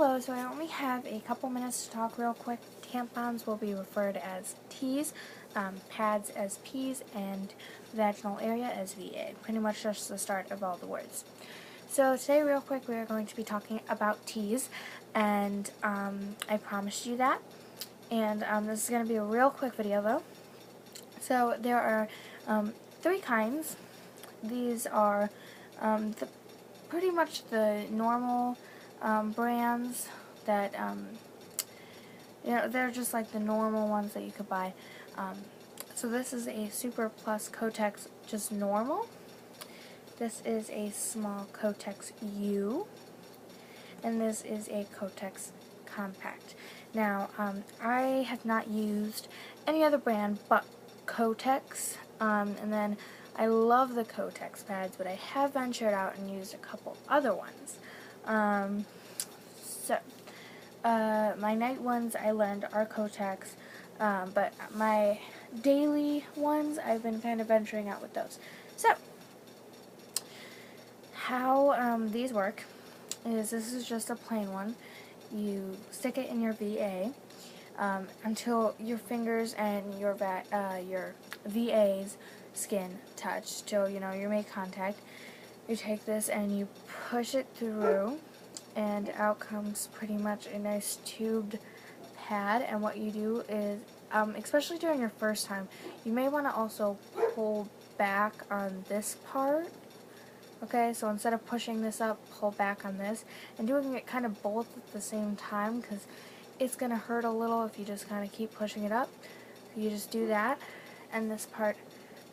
Hello, so I only have a couple minutes to talk real quick. Tampons will be referred as T's, pads as P's, and vaginal area as VA. Pretty much just the start of all the words. So today real quick we are going to be talking about T's, and I promised you that. And this is going to be a real quick video though. So there are 3 kinds. These are pretty much the normal brands that, they're just like the normal ones that you could buy. So this is a Super Plus Kotex just normal. This is a small Kotex U. And this is a Kotex Compact. Now, I have not used any other brand but Kotex, and then I love the Kotex pads, but I have ventured out and used a couple other ones. My night ones I learned are Kotex, but my daily ones I've been kind of venturing out with those. So, how these work is this is just a plain one. You stick it in your VA until your fingers and your VA's skin touch, till you make contact. You take this and you push it through, and out comes pretty much a nice tubed pad. And what you do is, especially during your first time, you may want to also pull back on this part. Okay, so instead of pushing this up, pull back on this, and doing it kind of both at the same time, because it's going to hurt a little if you just kind of keep pushing it up. So you just do that, and this part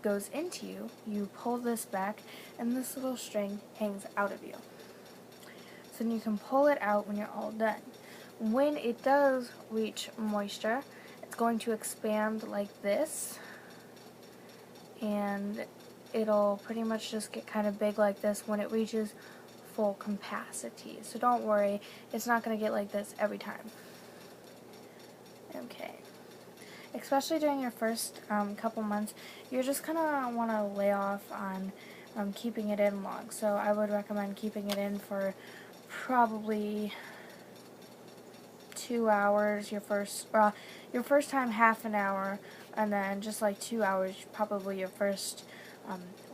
goes into you. You pull this back, and this little string hangs out of you. So then you can pull it out when you're all done. When it does reach moisture, it's going to expand like this, and it'll pretty much just get kind of big like this when it reaches full capacity. So don't worry, it's not going to get like this every time. Okay. Especially during your first couple months, you're just going to want to lay off on keeping it in long. So I would recommend keeping it in for probably 2 hours, your first time half an hour, and then just like 2 hours probably your first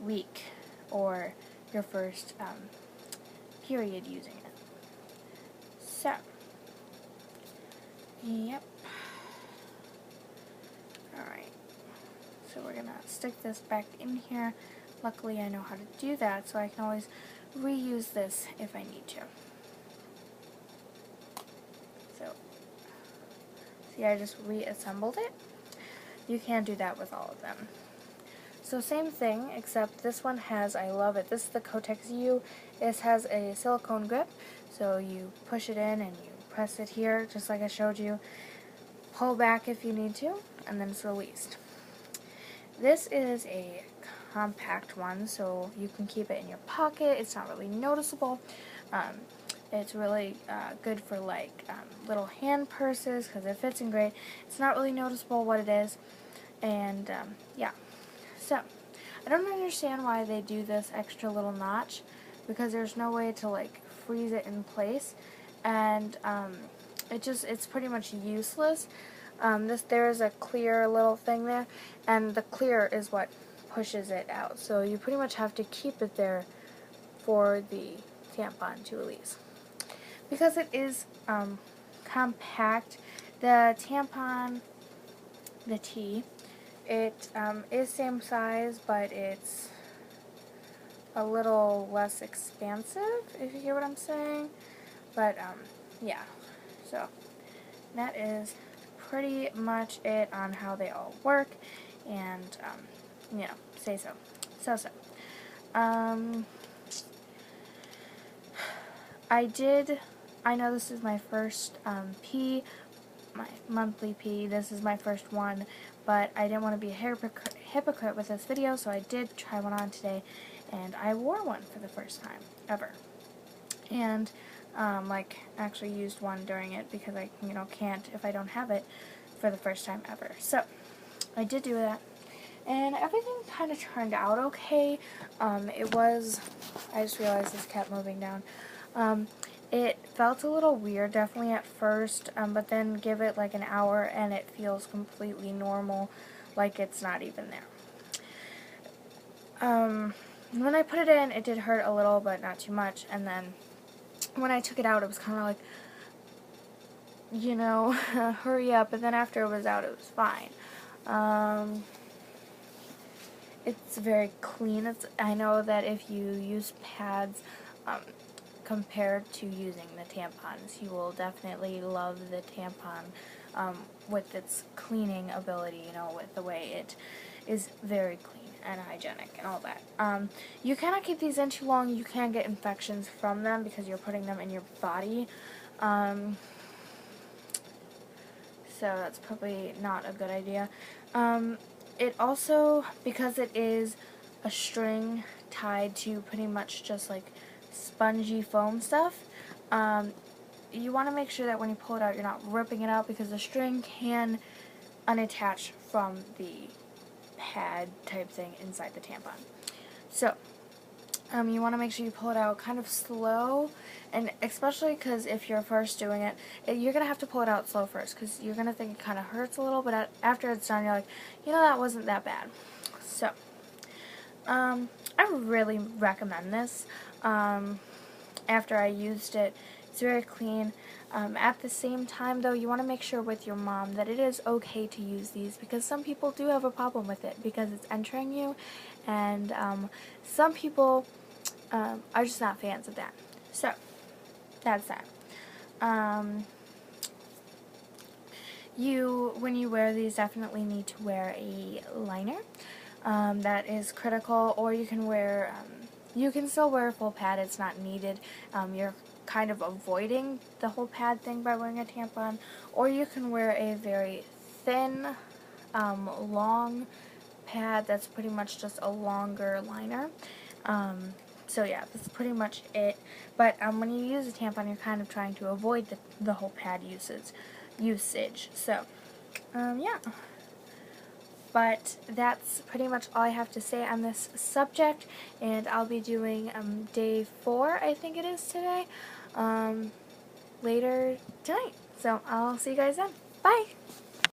week or your first period using it. So, yep. Alright, so we're gonna stick this back in here. Luckily I know how to do that, so I can always reuse this if I need to. So, see, I just reassembled it. You can do that with all of them. So same thing, except this one has, I love it, this is the Kotex U. It has a silicone grip, so you push it in and you press it here, just like I showed you. Pull back if you need to, and then it's released. This is a compact one, so you can keep it in your pocket. It's not really noticeable. It's really good for like little hand purses because it fits in great. It's not really noticeable what it is, and yeah. So, I don't understand why they do this extra little notch, because there's no way to like freeze it in place, and it's pretty much useless. There is a clear little thing there, and the clear is what pushes it out. So you pretty much have to keep it there for the tampon to release. Because it is compact, the tampon, the T, it is same size, but it's a little less expansive, if you hear what I'm saying. But, yeah. So, that is pretty much it on how they all work. And, say so. I know this is my first pee, my monthly pee. This is my first one, but I didn't want to be a hypocrite with this video, so I did try one on today, and I wore one for the first time ever. And actually used one during it, because I can't if I don't have it for the first time ever. So I did do that, and everything kind of turned out okay. I just realized this kept moving down. It felt a little weird definitely at first, but then give it like an hour and it feels completely normal, like it's not even there. When I put it in, it did hurt a little, but not too much, and then when I took it out, it was kind of like, you know, hurry up, and then after it was out, it was fine. It's very clean. I know that if you use pads compared to using the tampons, you will definitely love the tampon with its cleaning ability, you know, with the way it is very clean and hygienic and all that. You cannot keep these in too long. You can get infections from them because you're putting them in your body. So that's probably not a good idea. It also, because it is a string tied to pretty much just like spongy foam stuff, you want to make sure that when you pull it out, you're not ripping it out because the string can unattach from the pad type thing inside the tampon. So, you want to make sure you pull it out kind of slow, and especially because if you're first doing it, you're going to have to pull it out slow first because you're going to think it kind of hurts a little, but after it's done, you're like, you know, that wasn't that bad. So, I really recommend this. After I used it, it's very clean. At the same time, though, you want to make sure with your mom that it is okay to use these because some people do have a problem with it because it's entering you, and some people are just not fans of that. So, that's that. When you wear these, definitely need to wear a liner. That is critical, or you can wear, you can still wear a full pad, it's not needed. You're kind of avoiding the whole pad thing by wearing a tampon, or you can wear a very thin, long pad that's pretty much just a longer liner. So yeah, that's pretty much it. But when you use a tampon, you're kind of trying to avoid the whole pad usage. So, yeah. But that's pretty much all I have to say on this subject, and I'll be doing day 4, I think it is today, later tonight. So I'll see you guys then. Bye!